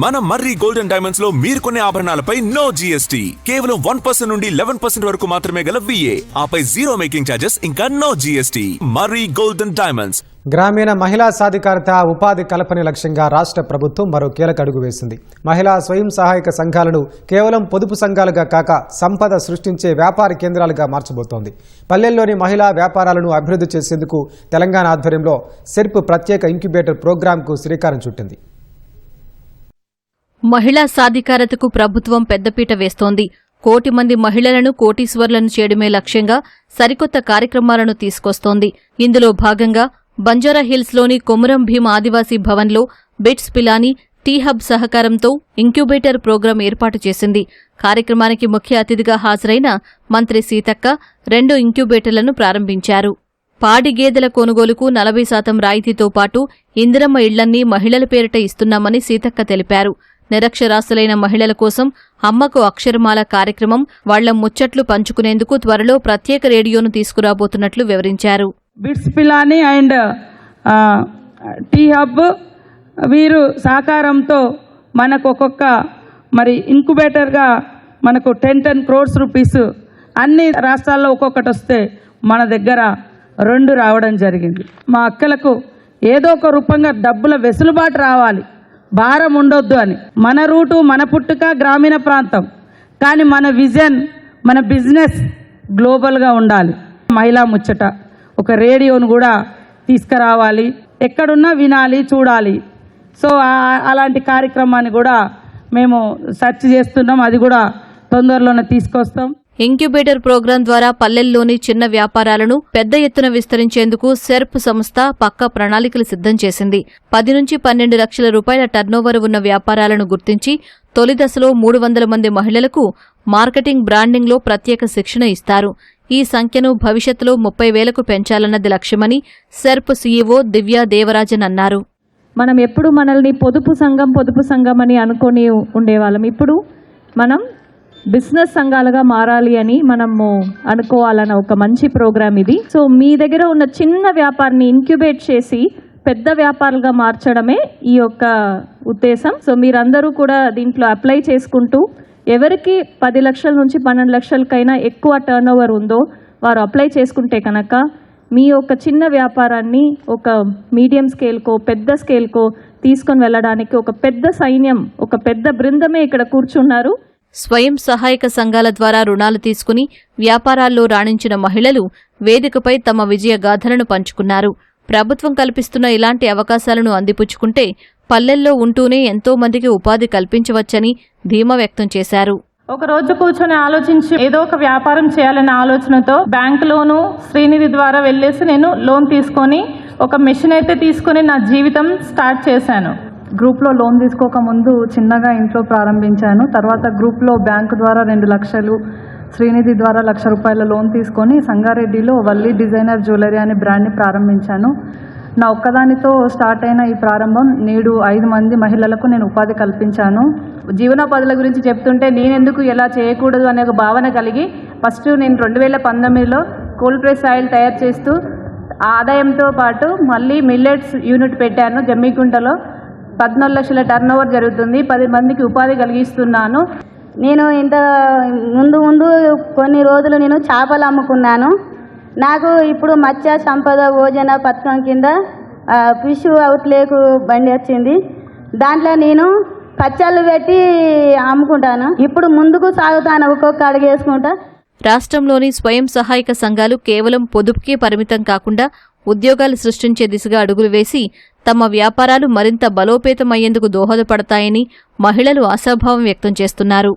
మన మర్రి golden diamonds లో మీరు కొనే ఆభరణాలపై నో జీఎస్టీ, కేవలం 1% నుండి 11% వరకు మాత్రమే గల VA, ఆపై జీరో మేకింగ్ ఛార్జెస్, ఇంకా నో జీఎస్టీ. మర్రి గోల్డెన్ డైమండ్స్. గ్రామీణ మహిళా సాధికారత, ఉపాధి కల్పన లక్ష్యంగా రాష్ట్ర ప్రభుత్వం మరో కీలక అడుగు వేసింది. మహిళా స్వయం సహాయక సంఘాలను కేవలం పొదుపు సంఘాలుగా కాక సంపద సృష్టించే వ్యాపార కేంద్రాలుగా మార్చబోతోంది. పల్లెల్లోని మహిళా వ్యాపారాలను అభివృద్ధి చేసేందుకు తెలంగాణ ఆధ్వర్యంలో సెర్ప్ ప్రత్యేక ఇంక్యుబేటర్ ప్రోగ్రాంకు శ్రీకారం చుట్టింది. మహిళా సాధికారతకు ప్రభుత్వం పెద్దపీట వేస్తోంది. 1 కోటి మంది మహిళలను కోటీశ్వర్లను చేయడమే లక్ష్యంగా సరికొత్త కార్యక్రమాలను తీసుకొస్తోంది. ఇందులో భాగంగా బంజారాహిల్స్లోని కొమురం భీం ఆదివాసీ భవన్లో బిట్స్ పిలానీ టీ హబ్ సహకారంతో ఇంక్యుబేటర్ ప్రోగ్రాం ఏర్పాటు చేసింది. కార్యక్రమానికి ముఖ్య అతిథిగా హాజరైన మంత్రి సీతక్క 2 ఇంక్యుబేటర్లను ప్రారంభించారు. పాడి గేదెల కొనుగోలుకు 40% రాయితీతో పాటు ఇందిరమ్మ ఇళ్లన్నీ మహిళల పేరిట ఇస్తున్నామని సీతక్క తెలిపారు. నిరక్షరాస్యులైన మహిళల కోసం అమ్మకు అక్షరమాల కార్యక్రమం, వాళ్ల ముచ్చట్లు పంచుకునేందుకు త్వరలో ప్రత్యేక రేడియోను తీసుకురాబోతున్నట్లు వివరించారు. BITS Pilani and T hub వీరు సహకారంతో మనకు ఒక్కొక్క ఇంక్యుబేటర్గా మనకు 10 crores రూపీస్ అన్ని రాష్ట్రాల్లో ఒక్కొక్కటి వస్తే మన దగ్గర 2 రావడం జరిగింది. మా అక్కలకు ఏదో ఒక రూపంగా డబ్బుల వెసులుబాటు రావాలి, భారం ఉండొద్దు అని. మన రూటు, మన పుట్టుక గ్రామీణ ప్రాంతం, కానీ మన విజన్, మన బిజినెస్ గ్లోబల్గా ఉండాలి. మహిళా ముచ్చట ఒక రేడియోను కూడా తీసుకురావాలి, ఎక్కడున్నా వినాలి, చూడాలి. సో అలాంటి కార్యక్రమాన్ని కూడా మేము సెర్చ్ చేస్తున్నాం, అది కూడా తొందరలోనే తీసుకొస్తాం. ఇంక్యుబేటర్ ప్రోగ్రాం ద్వారా పల్లెల్లోని చిన్న వ్యాపారాలను పెద్ద ఎత్తున విస్తరించేందుకు సెర్ప్ సంస్థ పక్కా ప్రణాళికలు సిద్ధం చేసింది. 10 నుంచి 12 లక్షల రూపాయల టర్నోవర్ ఉన్న వ్యాపారాలను గుర్తించి తొలి దశలో 300 మంది మహిళలకు మార్కెటింగ్, బ్రాండింగ్లో ప్రత్యేక శిక్షణ ఇస్తారు. ఈ సంఖ్యను భవిష్యత్తులో 30,000కు పెంచాలన్నది లక్ష్యమని సెర్ప్ సీఈఓ దివ్యా దేవరాజన్ అన్నారు. మనం ఎప్పుడు మనల్ని పొదుపు సంఘం అని అనుకొని ఉండేవాళ్ళం. ఇప్పుడు మనం బిజినెస్ సంఘాలుగా మారాలి అని మనము అనుకోవాలన్న ఒక మంచి ప్రోగ్రాం ఇది. సో మీ దగ్గర ఉన్న చిన్న వ్యాపారాన్ని ఇంక్యుబేట్ చేసి పెద్ద వ్యాపారాలుగా మార్చడమే ఈ యొక్క ఉద్దేశం. సో మీరందరూ కూడా దీంట్లో అప్లై చేసుకుంటూ ఎవరికి 10 లక్షల నుంచి 12 లక్షలకైనా ఎక్కువ టర్నోవర్ ఉందో వారు అప్లై చేసుకుంటే కనుక మీ యొక్క చిన్న వ్యాపారాన్ని ఒక మీడియం స్కేల్కో పెద్ద స్కేల్కో తీసుకొని వెళ్ళడానికి ఒక పెద్ద సైన్యం, ఒక పెద్ద బృందమే ఇక్కడ కూర్చున్నారు. స్వయం సహాయక సంఘాల ద్వారా రుణాలు తీసుకుని వ్యాపారాల్లో రాణించిన మహిళలు వేదికపై తమ విజయ గాథలను పంచుకున్నారు. ప్రభుత్వం కల్పిస్తున్న ఇలాంటి అవకాశాలను అందిపుచ్చుకుంటే పల్లెల్లో ఉంటూనే ఎంతో మందికి ఉపాధి కల్పించవచ్చని ధీమా వ్యక్తం చేశారు. ఒక రోజు కూర్చొని ఆలోచించి ఏదో ఒక వ్యాపారం చేయాలనే ఆలోచనతో బ్యాంక్ లోను శ్రీనిధి ద్వారా వెళ్ళేసి నేను లోన్ తీసుకొని ఒక మెషిన్ అయితే తీసుకొని నా జీవితం స్టార్ట్ చేశాను. గ్రూప్లో లోన్ తీసుకోకముందు చిన్నగా ఇంట్లో ప్రారంభించాను. తర్వాత గ్రూప్లో బ్యాంకు ద్వారా 2 లక్షలు, శ్రీనిధి ద్వారా 1,00,000 రూపాయల లోన్ తీసుకొని సంగారెడ్డిలో వల్లి డిజైనర్ జ్యువెలరీ అనే బ్రాండ్ని ప్రారంభించాను. నా ఒక్కదానితో స్టార్ట్ అయిన ఈ ప్రారంభం నేడు 5 మంది మహిళలకు నేను ఉపాధి కల్పించాను. జీవనోపాధుల గురించి చెప్తుంటే నేనెందుకు ఎలా చేయకూడదు అనే ఒక భావన కలిగి ఫస్ట్ నేను 2019లో కోల్డ్ ప్రెస్ ఆయిల్ తయారు చేస్తూ ఆదాయంతో పాటు మళ్ళీ మిల్లెట్స్ యూనిట్ పెట్టాను. జమ్మికుంటలో 14 లక్షల టర్నోవర్ జరుగుతుంది. 10 మందికి ఉపాధి కలిగిస్తున్నాను. నేను ఇంత ముందు కొన్ని రోజులు నేను చేపలు అమ్ముకున్నాను. నాకు ఇప్పుడు మత్స్య సంపద యోజన పథకం కింద ఫిష్ అవుట్లేక్ బండి వచ్చింది. దాంట్లో నేను పచ్చళ్ళు పెట్టి అమ్ముకుంటాను. ఇప్పుడు ముందుకు సాగుతాను, ఒక్కొక్క అడుగు వేసుకుంటా. రాష్ట్రంలోని స్వయం సహాయక సంఘాలు కేవలం పొదుపుకే పరిమితం కాకుండా ఉద్యోగాలు సృష్టించే దిశగా అడుగులు వేసి తమ వ్యాపారాలు మరింత బలోపేతమయ్యేందుకు దోహదపడతాయని మహిళలు ఆశాభావం వ్యక్తం చేస్తున్నారు.